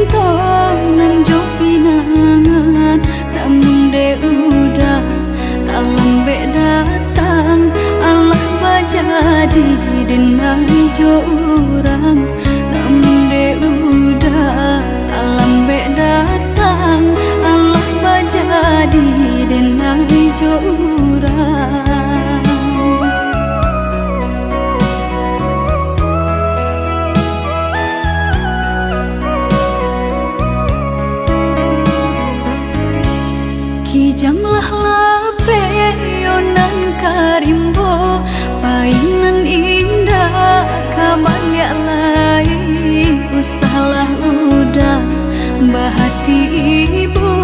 tong nan jo pinangan namun de udah tak lambe datang Allah bajadi denai jo urang namun de udah tak lambe datang Allah bajadi denai jo urang. Kijanglah lape yonan karimbo painan indah kabalya lai usahlah udah bahati ibu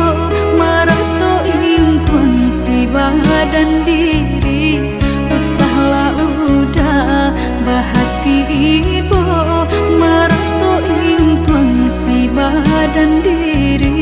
marato impun si badan diri usahlah udah bahati ibu marato impun si badan diri.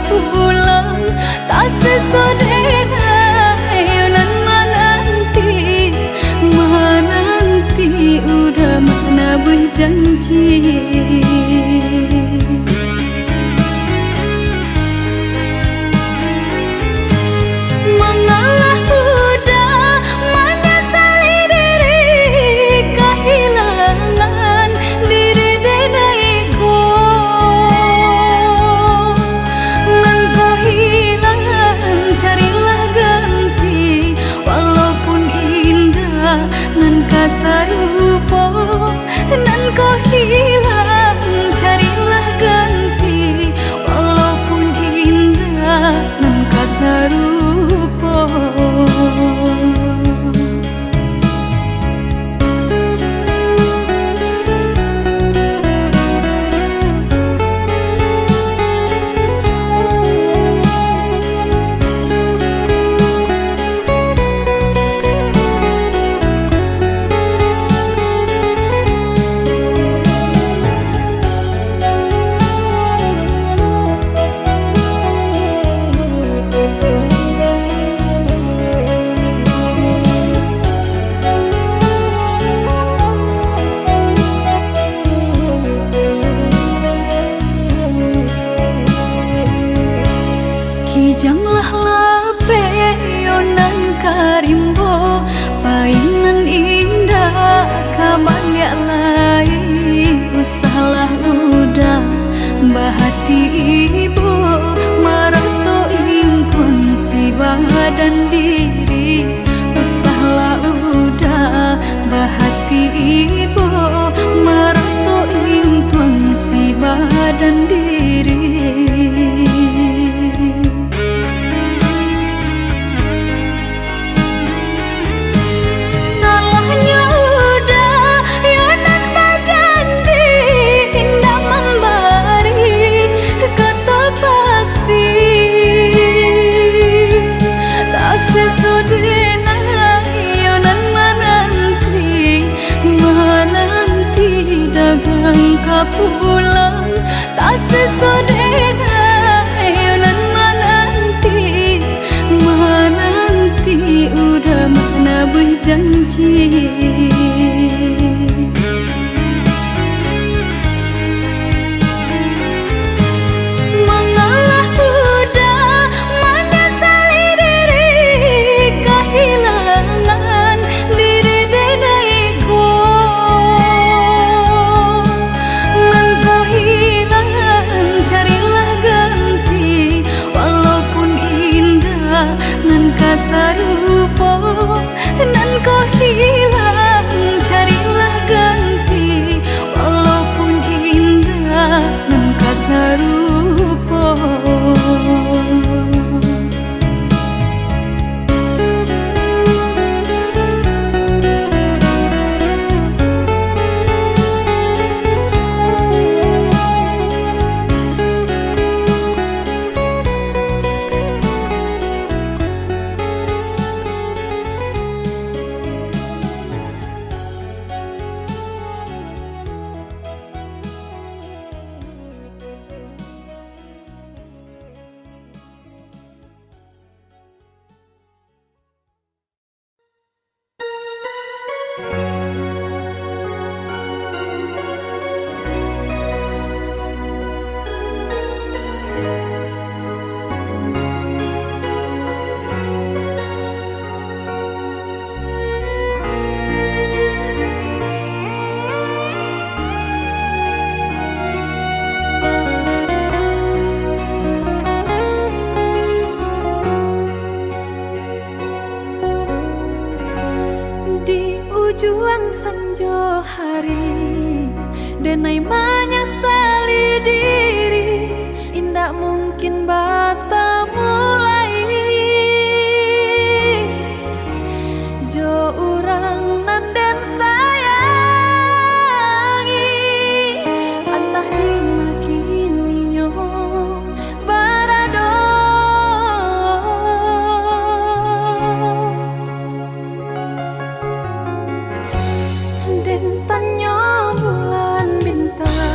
Pulang tak sesodena yonan menanti udah mana berjanji. Mengalah udah menyesali diri kehilangan diri denaiku. Carilah ganti walaupun indah nan kasarupo nan kau hilang carilah ganti walaupun indah nan kasarupo. Kijanglah lape yonan karimbo painan indah kabalya lai usahlah udah bahati ibu marato impun si badan diri usahlah udah bahati ibu marato impun si badan diri. Pulang tak sesodena yonan menanti udah mana berjanji. Mengalah udah menyesali diri kehilangan diri denaiku. Carilah ganti walaupun indah nan kasarupo nan kau hilang Di ujung senja hari, denai menyesali diri, indak mungkin bata mulai. Jo urang nan den sayangi, antah dimakini nyo barado. Den tanyo bulan bintang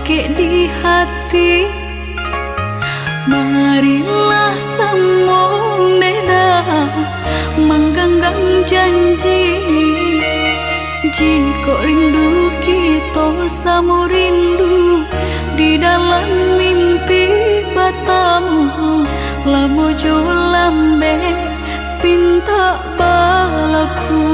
ke di hati. Marilah sambung beda menggenggam janji. Jika rindu kita sama rindu di dalam mimpi batamu, lamo jo lambe pinta balaku.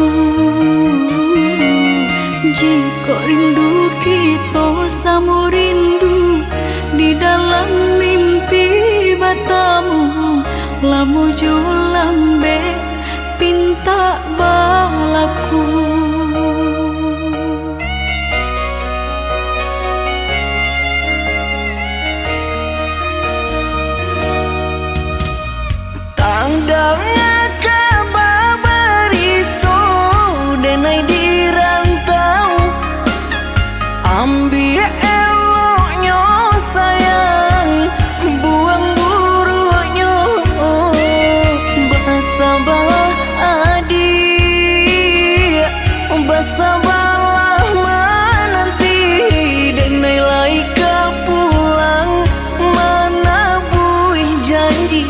Jika rindu kita sama rindu di dalam mimpi batamu, lamo jo lambe pinta balaku. Tandangnya kabar itu denai di rantau, ambil eloknya sayang, buang buruknya. Bersabarlah adik, bersabarlah menanti, denai laika pulang mana buih janji.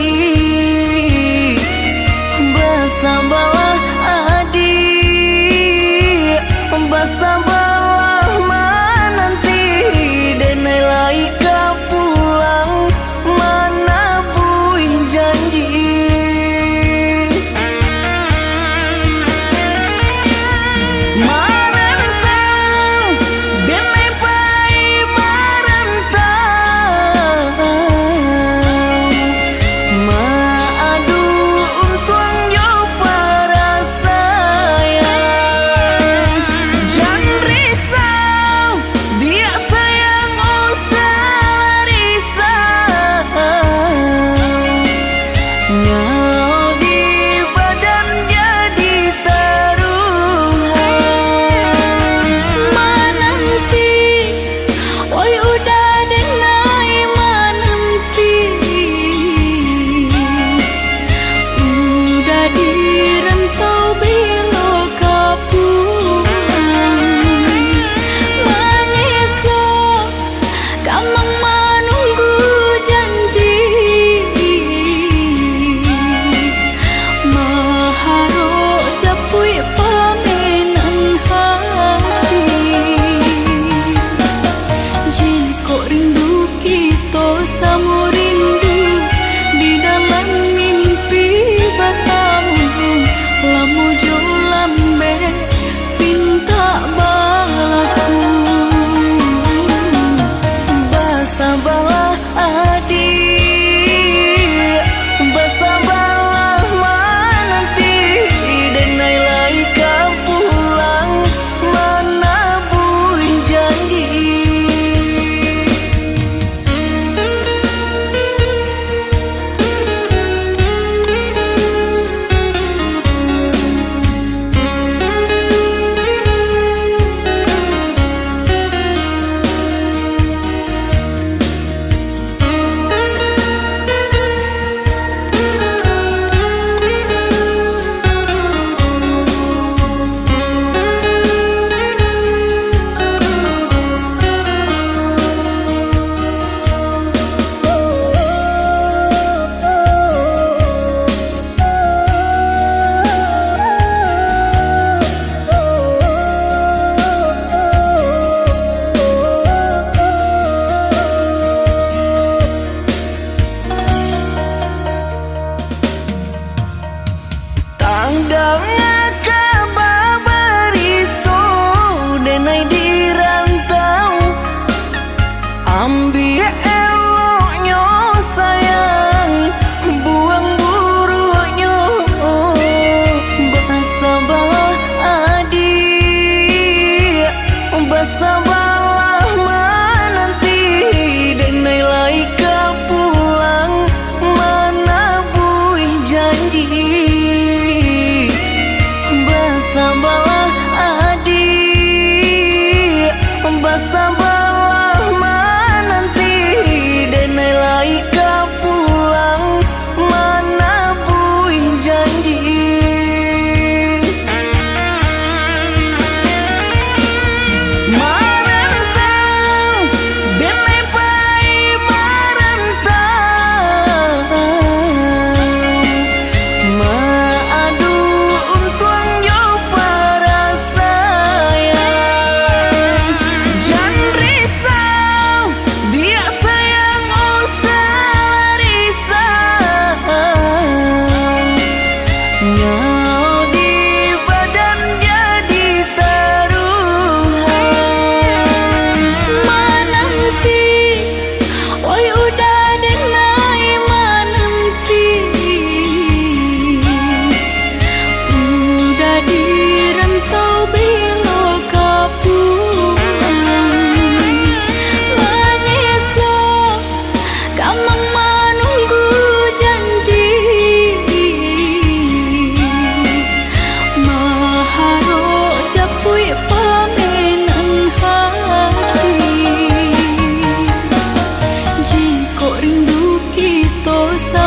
Bersabarlah adik, bersabarlah menanti, denai laika pulang mana buih janji. Marantau, denai pai marantau, maadu untuang yo para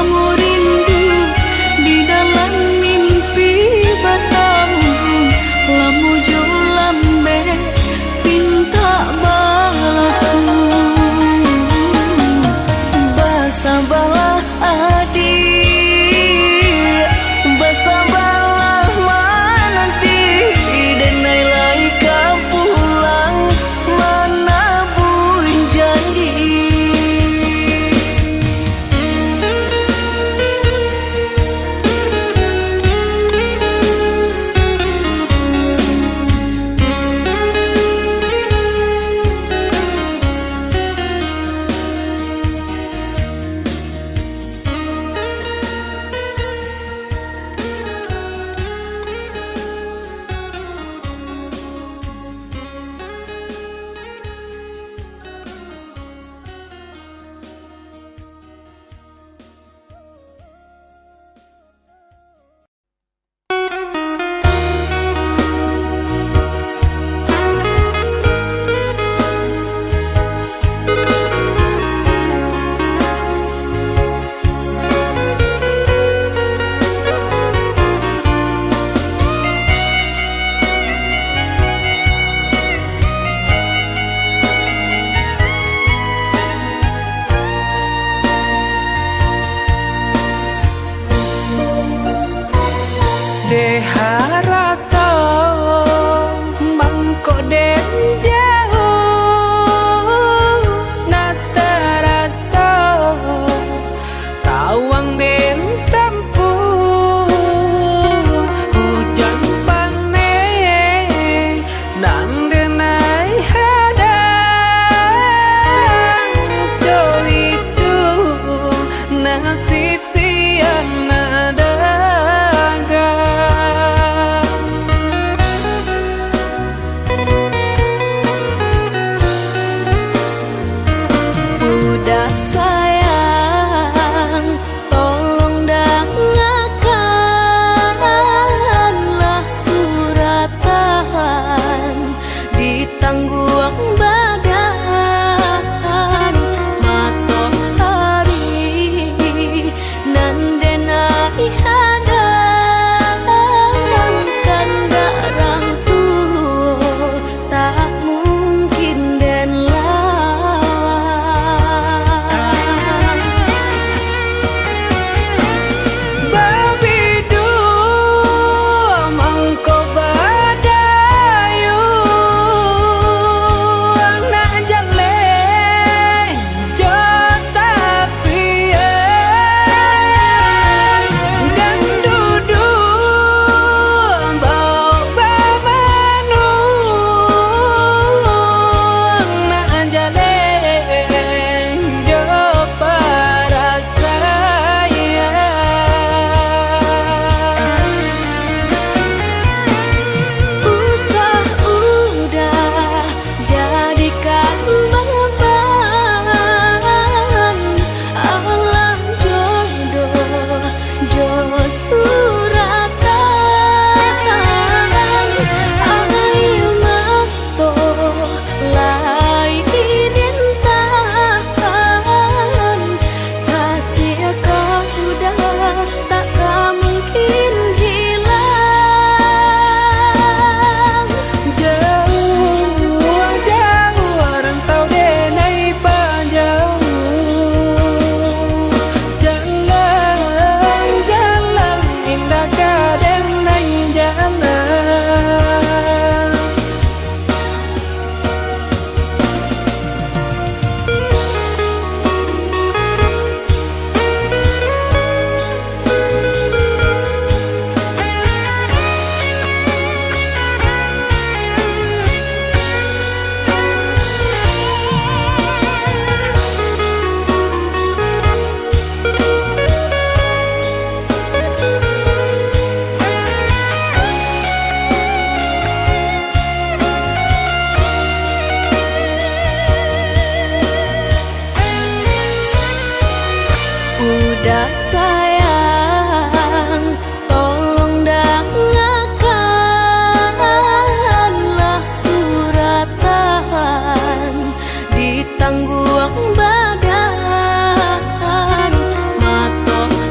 bersama rindu di dalam mimpi batamu. Lamu jo lambe pinta balaku. Basabalah adik, basabalah menanti, denai lai kau pulang menabung janji. De harato mangko den jauh na terasa tawang den tempuh hujan pane nan denai hadang jo itu nasib siang nada. Udah sayang, tolong dengarkanlah suratan di tangguang badan matahari nan denai hadang kandarang tuh tak mungkin den Udah sayang, tolong dengarkanlah suratan di tangguang badan matahari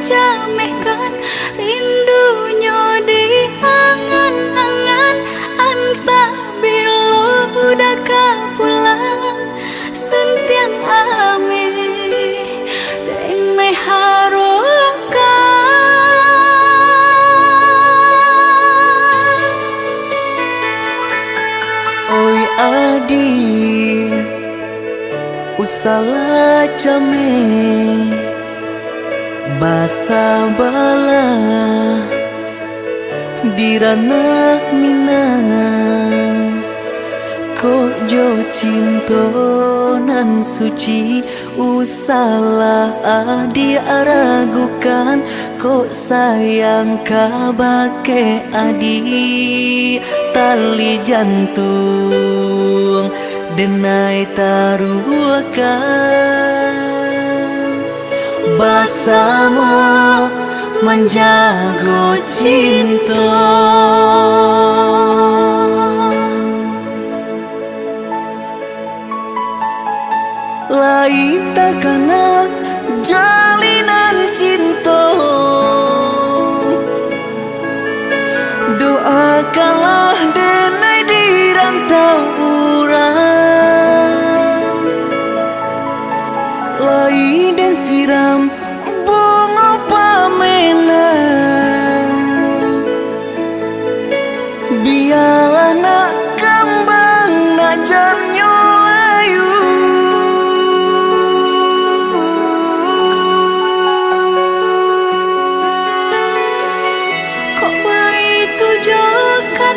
jamehkan rindunya di angan-angan antah bilo udah pulang sentiang ame denai harokan. Oi adi usala jame basa bala dirana minang ko jo cinto nan suci usala adi aragukan ko sayang kabake adi tali jantung denai taruhkan bersama menjaga cinta. Lai takana jalinan cinta doakanlah denai di rantau urang lai dan siram bunga pamenang biarlah nak kembang nak jamnya layu Kok begitu juga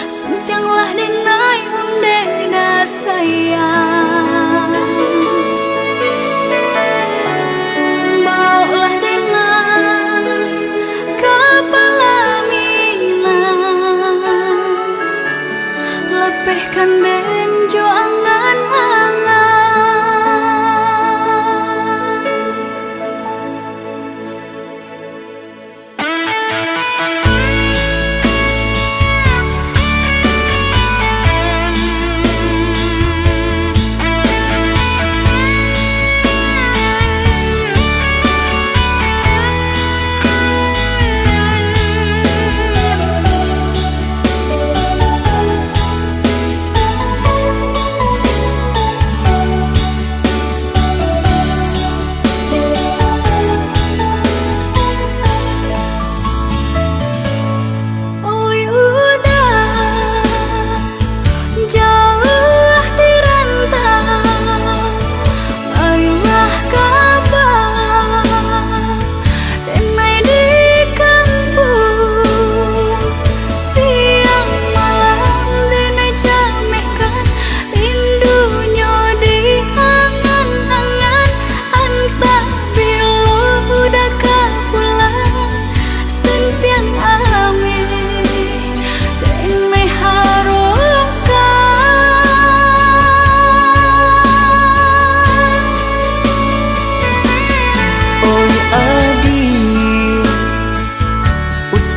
sentianglah denai undena sayang baulah denai kepala minang lepehkan benjo angan-angan.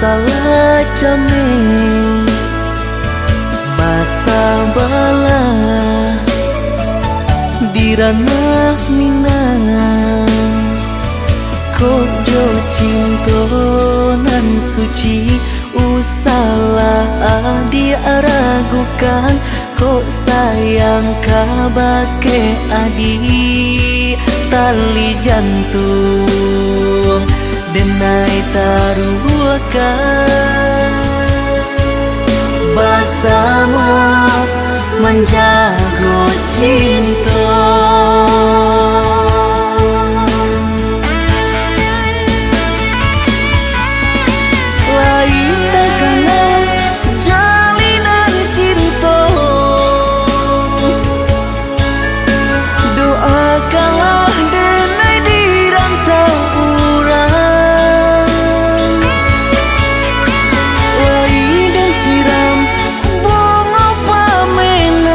Salah jame basa bala dirana minang ko jo cinto nan suci usala adi aragukan ko sayang kabake adi tali jantung denai taruhkan bersama menjaga cinta. Lain takana jalinan cinta doakanlah denai di rantau urang lai dan siram bunga pamenang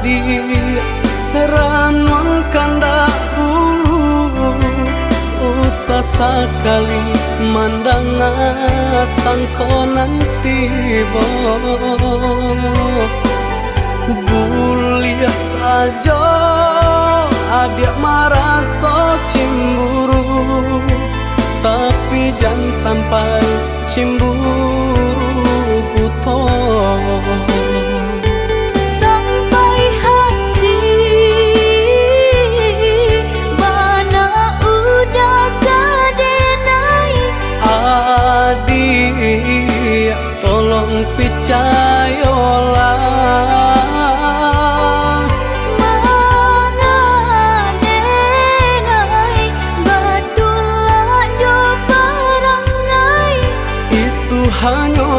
adi ranuang kanda ulu usah sekali mandang sangko nanti bulia saja adik merasa cemburu, tapi jangan sampai cemburu buta. Sampai hati mana udah kadenai. Adik tolong percayalah, hanya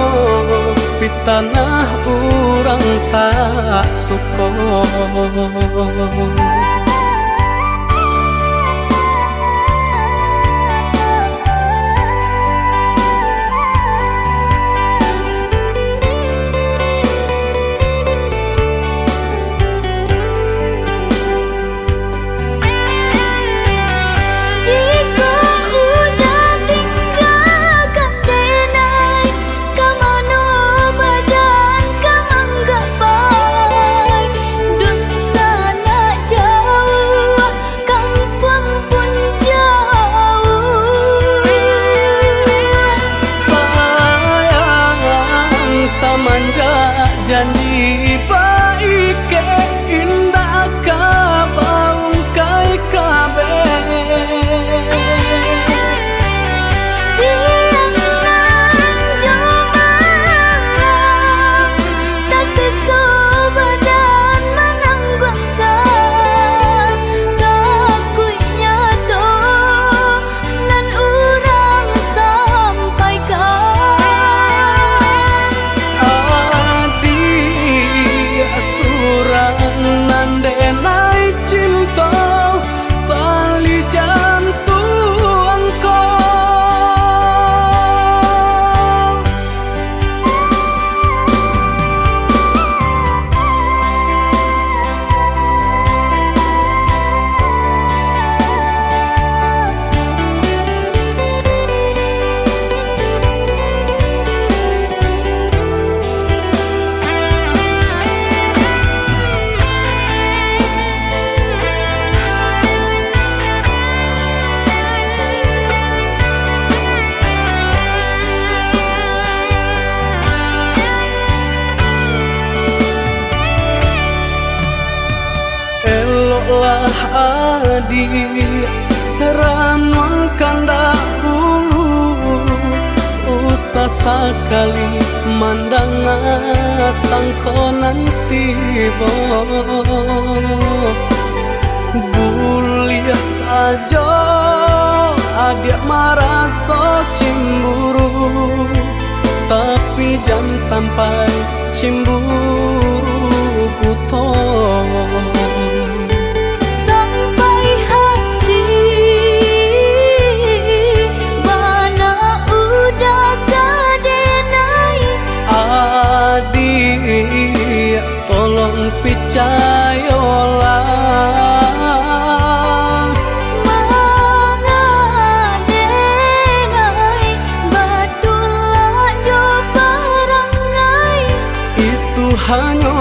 di tanah orang tak suka. Janji baik ke indah kabaung kai kabe siang nan jomah tak sesobadan menanggungkan kakuinya to nan urang sampaikan. Nandenai cinta tali jantung lah adik ranuang kanda ulu usah sekali mandang sangko nanti bulia saja adik merasa cemburu, tapi jangan sampai cemburu buta. Adik tolong percayalah, mangadenai batulah jo parangai. Itu hanya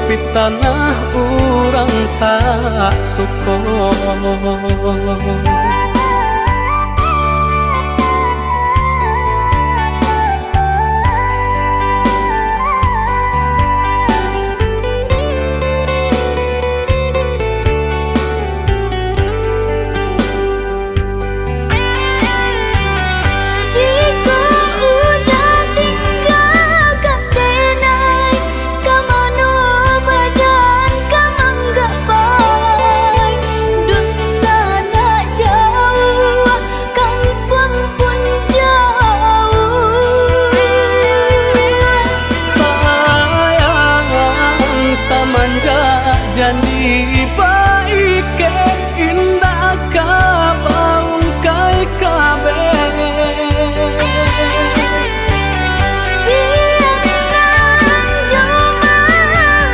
di tanah orang tak suka. Janji baik ke indah kabaung kai kabe siang nan jomah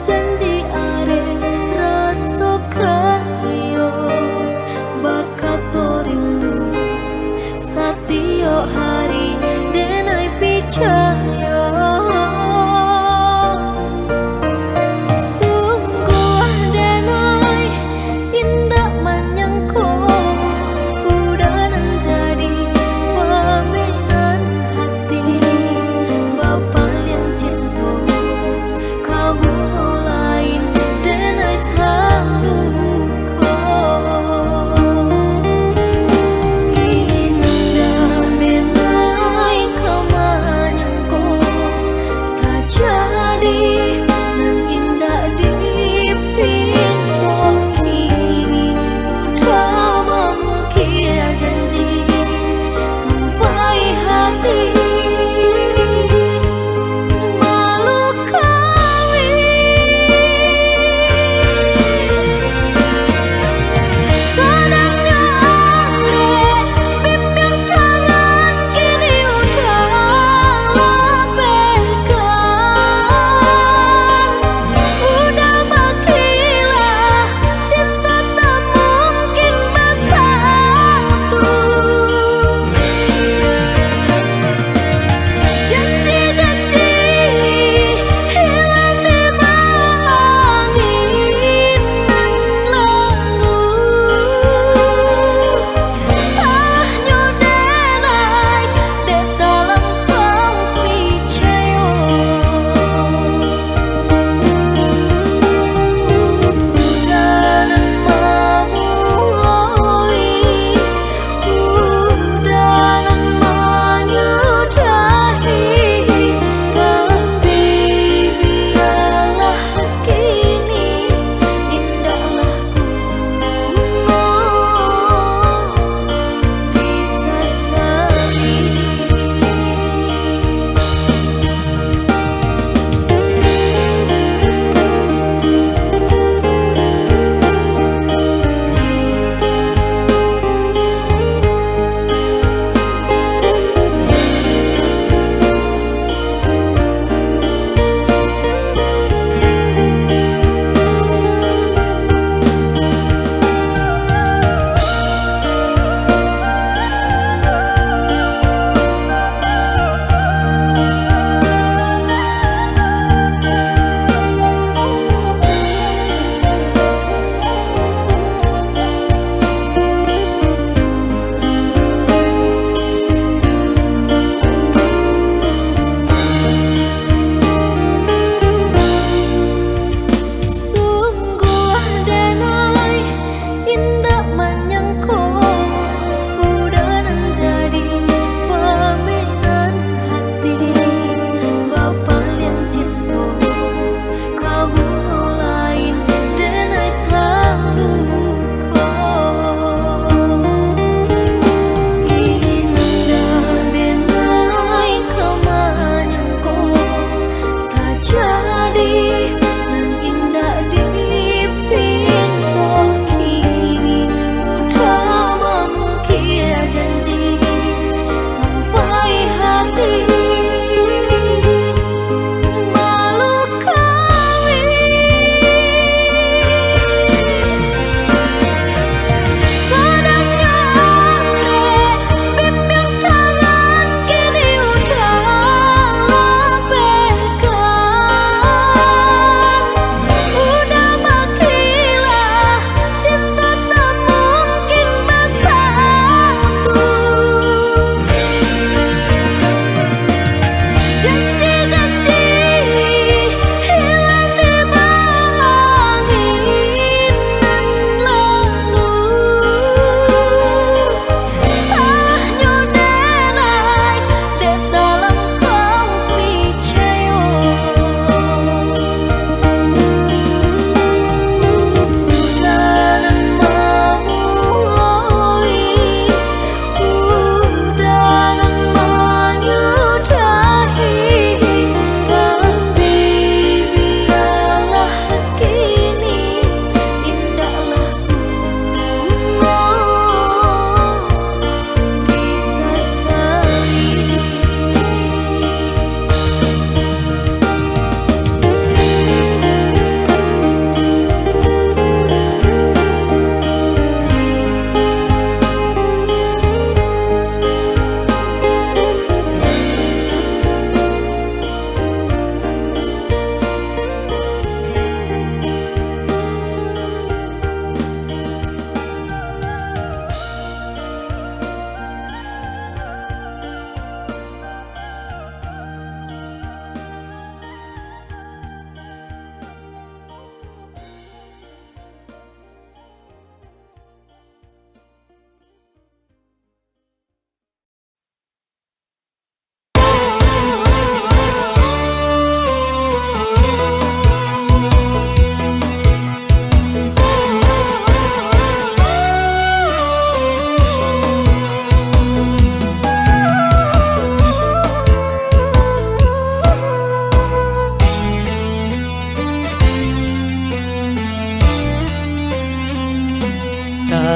janji are rasa kaya bakato rindu satio hari denai percaya. Sungguh denai indah menyangko udah menjadi paminan hati bapak yang cinta kamu mulai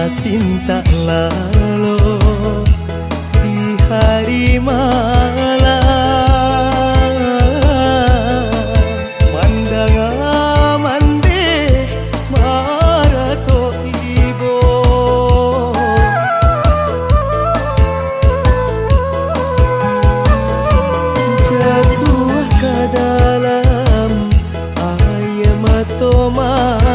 Cinta lalu di hari malam mandang mande marato ibo jatuh ke dalam air mata mande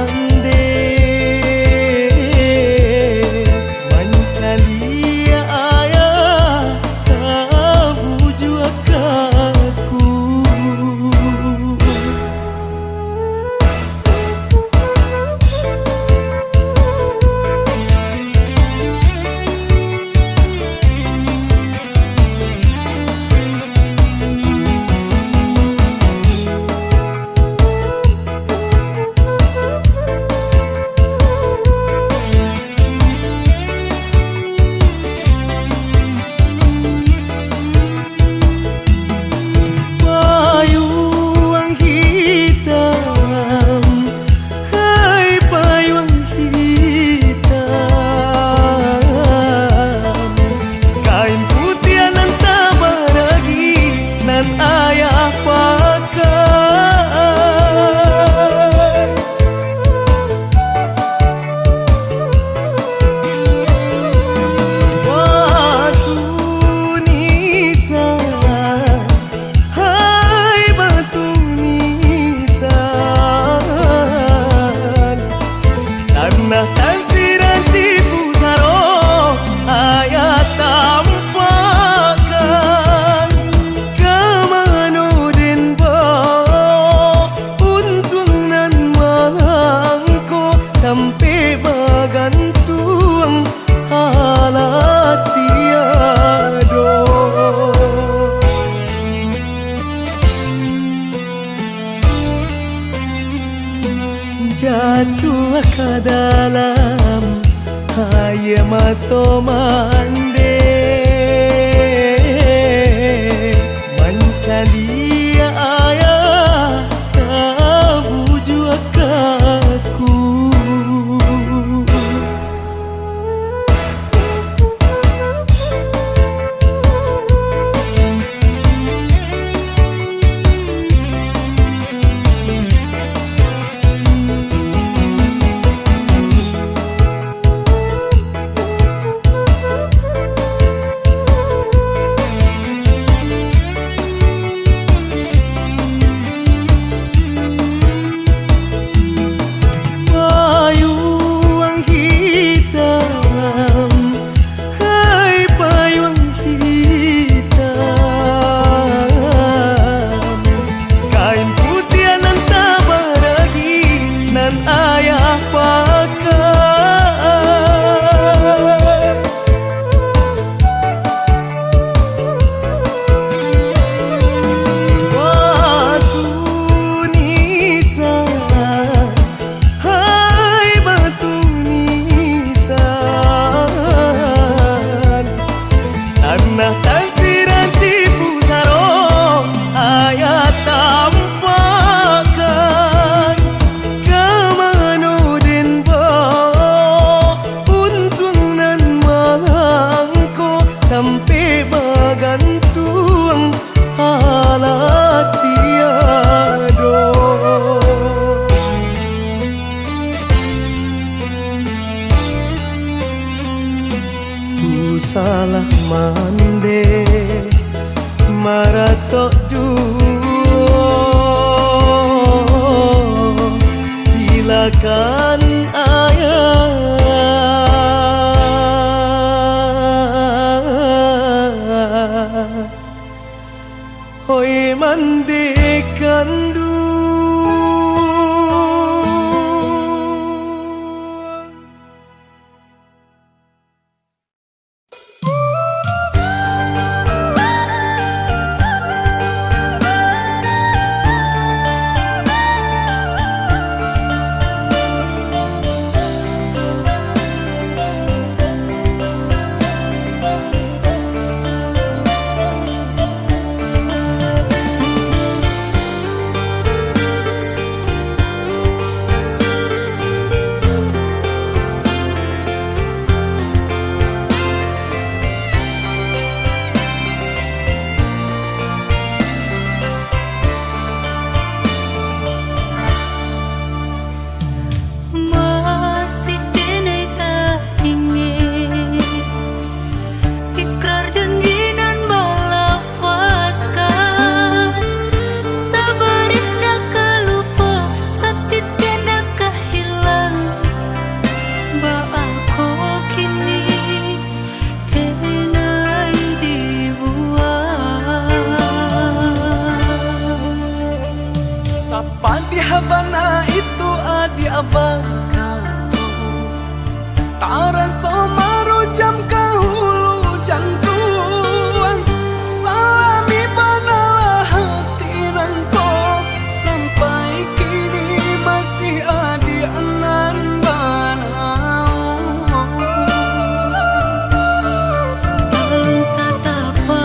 jatuh ke dalam air mata mande mencari ayah tak bujuk aku salah mande marato juo hilakan ayah hoi mande kandu habana itu adi abang kato Tara somaro jam kahulu jantuang Salami banalah hati rangko Sampai kini masih adi anan banau Alun satapa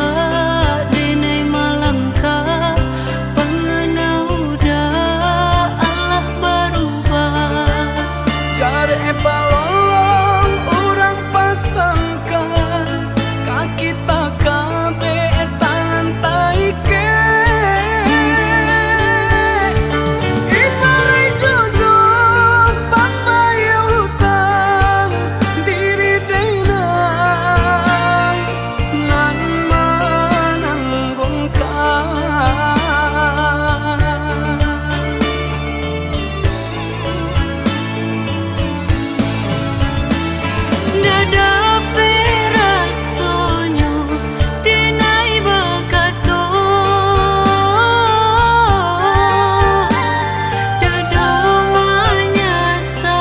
denai malangka Pengenau da Allah berubah Jare balong orang pasangkan Kaki tak kabe tangan taike Ibarai jodoh pambayar hutang Diri denang Nan menanggungkan Dada perasonyo denai bakato Dada manyasa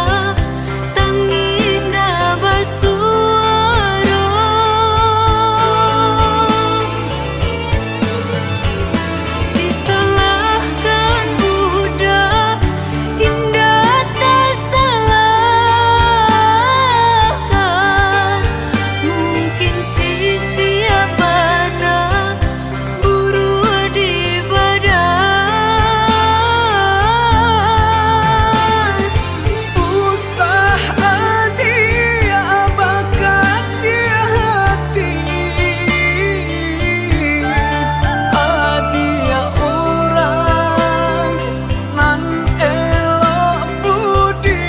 tanginda basuaro Disalahkan budak indah tak salahkan Mungkin si siapa nak buru di badan Usah adia bakaci hati Adia orang nan elok budi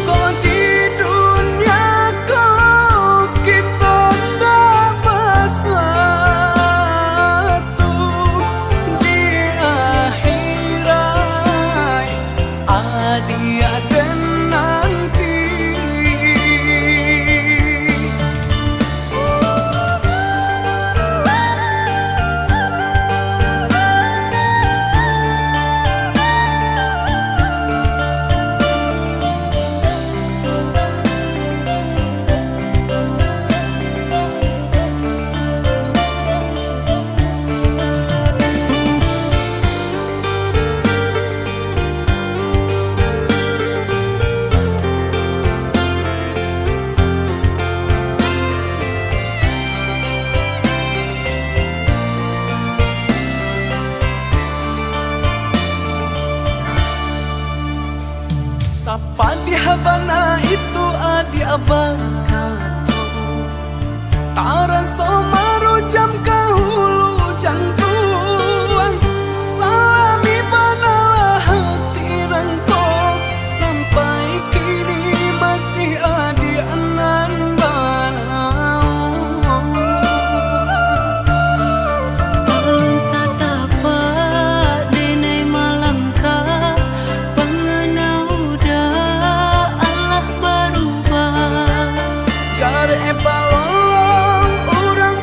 Kau di dunia kau kita ndak bersatu Di akhirat adia dan nanti Sapa di habana itu adi abang kato Tara somaro jam kahulu jantuang Salami banalah hati rangko Sampai kini masih adi anan banau Alun satapa denai malangka Pengenau da Allah berubah Jare balong orang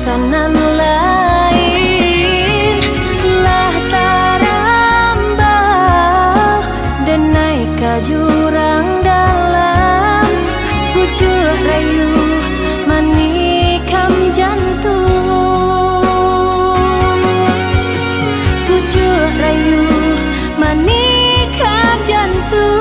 kanan lain lah tarambah denai ka jurang dalam pucuk rayu manikam jantung pucuk rayu manikam jantung.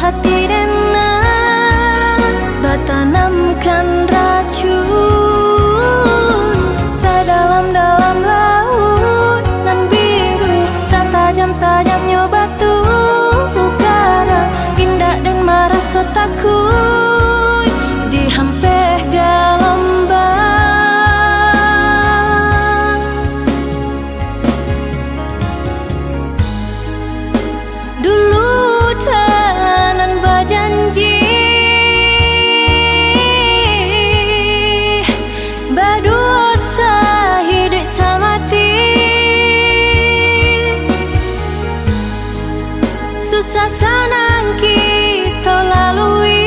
Hati denang batanamkan racun sedalam-dalam laut nan biru satajam-tajamnya batu karang indah dan merasa takut dihampeh gelombang. Dulu janji berdosa hidup samati susah senang kita lalui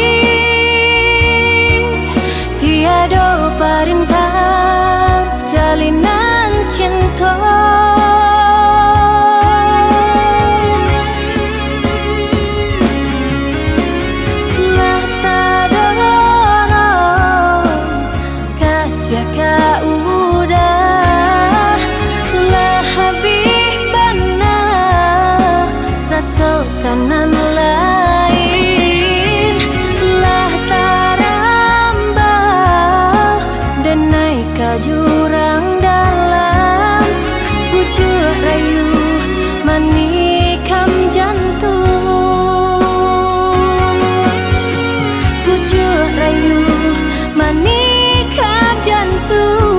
tiada perintah jalinan cinta. Kanan lain lah tarambah denai ka jurang dalam pucuk rayu manikam jantung pucuk rayu manikam jantung.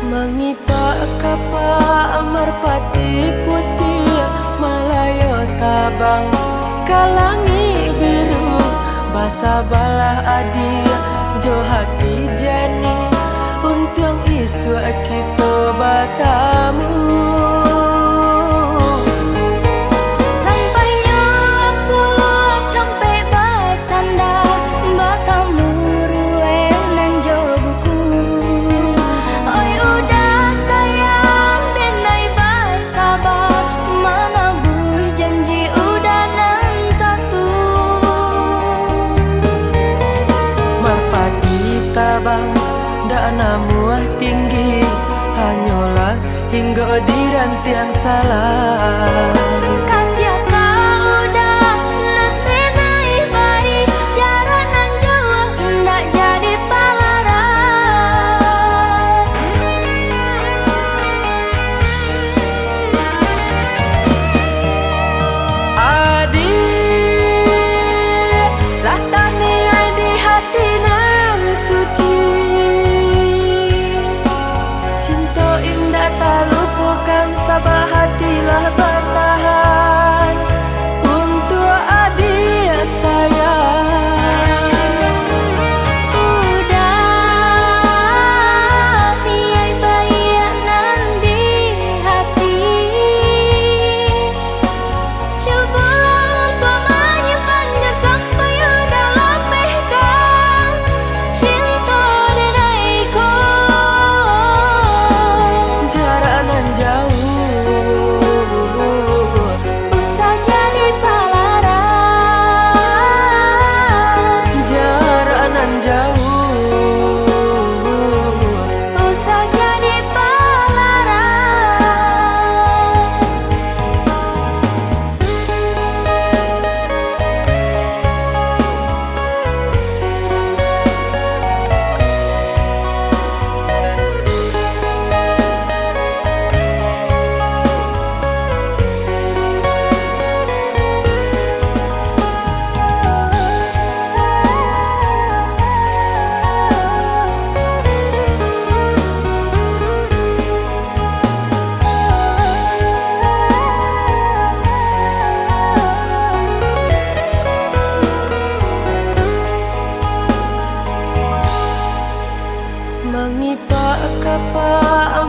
Mengipak kapal merpati putih Malayo tabang kalangi biru basa balah adi jo hati jani untung isu kita bertamu. tabang dak namuah tinggi hanyalah hingga diranti yang salah. Kasih kau udah nanti naik bari jarak nang Jawa ndak jadi palaran. Adik lah tani di hati nan suci, cinta indah tak lupakan sabah hatilah bertahan untuk adik sayang. Udah niai baik nan di hati, coba untuk menyimpannya sampai dalam pegang cinta denaiku. Jarak nan jauh Usah jadi palaran, jarak nan jauh usah jadi palaran. mengipak kapa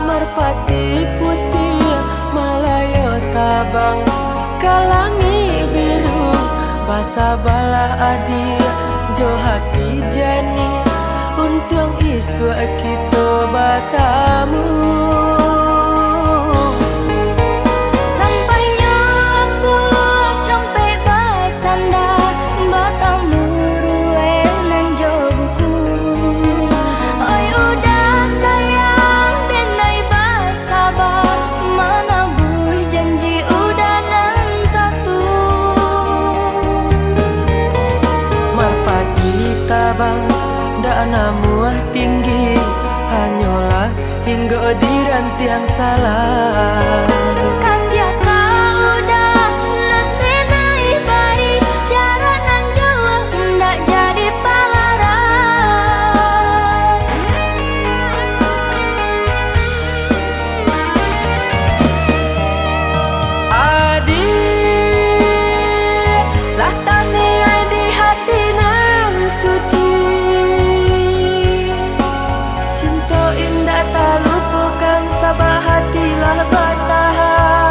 merpati putih Malayo tabang kalangi biru basa balah adi jo hati jani untung isu kita batamu. Sampainya aku sampai basanda batamu ruwe nan jobuku. Oi udah sayang denai basabar mana bui janji udah nan satu. Merpati tabang dak namuah tinggi hanyalah hingga diranti yang salah. Kasih kau udah nanti naik bari jarak nang Jawa ndak jadi palaran. Adik lah tani di hati nan suci, cinta indah tak lupakan sabah hatilah bertahan.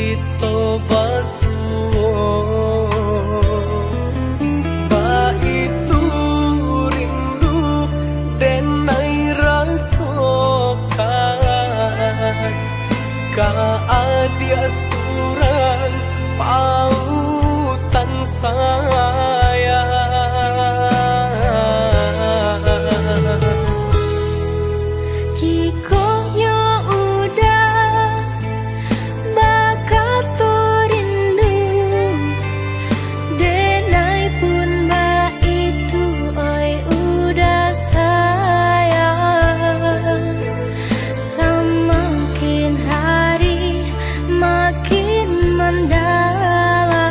kita basuh. Ba itu rindu denai rasokan, ka adia surang pautan sayang. Jika yo udah bakal rindu, denai pun ba itu oi udah sayang. Semakin hari makin mendalam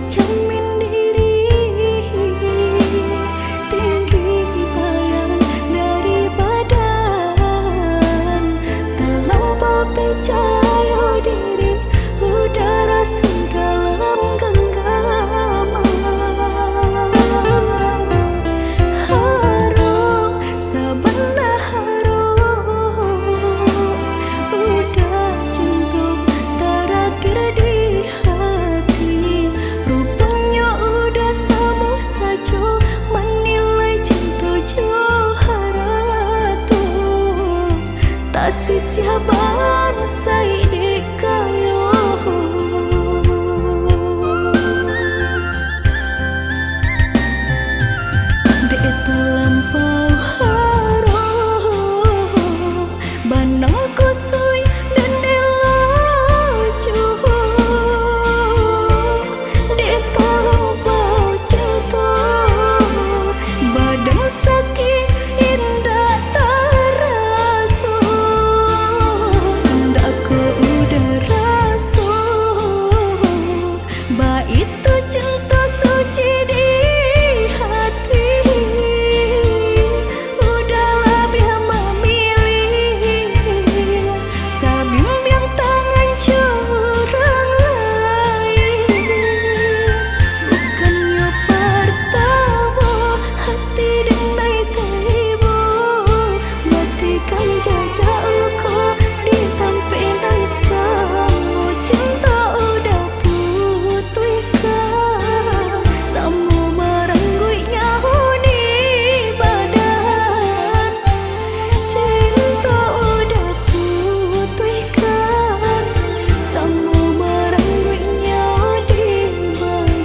jamin diri tinggi bayan dari badan, terlampau percaya diri udara sedalam genggaman. Harum sabana harum udah cinta terakhir di hati, rupanya udah sama saja menilai cinta johara tu tak sisiaban saidi kayo. Dek terlampau harum banang kusui dan elaju, dek terlampau cinta badan sakit indah terasa, ndak ku udah rasa ba itu cinta suci di hati, udahlah biar memilih sebimbing tangan curang lain. Bukannya pertama hati denai tiba, matikan jajak luka di tampilan sama cinta udah putihkan, sama merenggut nyahuni badan, cinta udah putihkan, sama merenggut nyah di badan.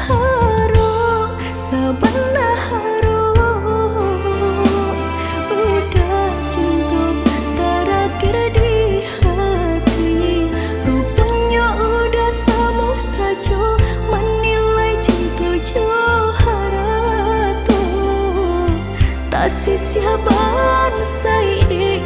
Harum sabana harum udah cinta terakhir di hati, rupanya udah sama saja menilai cinta johara tu tak sisiaban saidi.